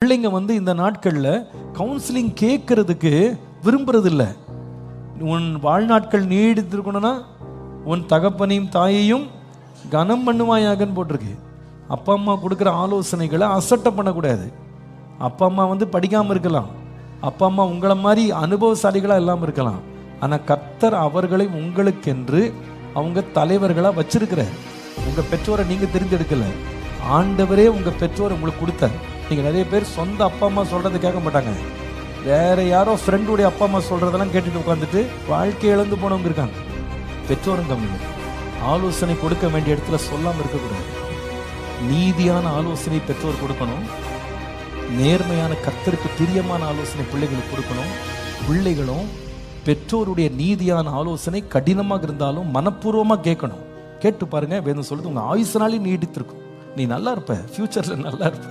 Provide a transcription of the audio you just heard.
பிள்ளைங்க இந்த நாட்களில் கவுன்சிலிங் கேட்கறதுக்கு விரும்புறது இல்லை. உன் வாழ்நாட்கள் நீடித்திருக்கணும்னா உன் தகப்பனையும் தாயையும் கனம் பண்ணுவாயாகன்னு போட்டிருக்கு. அப்பா அம்மா கொடுக்குற ஆலோசனைகளை அசட்டை பண்ணக்கூடாது. அப்பா அம்மா படிக்காமல் இருக்கலாம், அப்பா அம்மா உங்களை மாதிரி அனுபவசாலிகளாக இல்லாமல் இருக்கலாம். ஆனால் கர்த்தர் அவர்களை உங்களுக்கென்று அவங்க தலைவர்களாக வச்சிருக்கிறார். உங்கள் பெற்றோரை நீங்கள் தெரிஞ்செடுக்கலை, ஆண்டவரே உங்கள் பெற்றோரை உங்களுக்கு கொடுத்தார். நீங்கள் நிறைய பேர் சொந்த அப்பா அம்மா சொல்கிறத கேட்க மாட்டாங்க, வேற யாரோ ஃப்ரெண்டுடைய அப்பா அம்மா சொல்கிறதெல்லாம் கேட்டுட்டு உட்காந்துட்டு வாழ்க்கை இழந்து போனவங்க இருக்காங்க. பெற்றோரும் கம்மிங்க. ஆலோசனை கொடுக்க வேண்டிய இடத்துல சொல்லாமல் இருக்கக்கூடாது. நீதியான ஆலோசனை பெற்றோர் கொடுக்கணும். நேர்மையான கர்த்தருக்கு பிரியமான ஆலோசனை பிள்ளைகளுக்கு கொடுக்கணும். பிள்ளைகளும் பெற்றோருடைய நீதியான ஆலோசனை கடினமாக இருந்தாலும் மனப்பூர்வமாக கேட்கணும். கேட்டு பாருங்க, வேதம் சொல்லுது உங்க ஆயுசு நாளே நீடித்திருக்கும். நீ நல்லா இருப்ப, ஃபியூச்சர்ல நல்லா இருப்ப.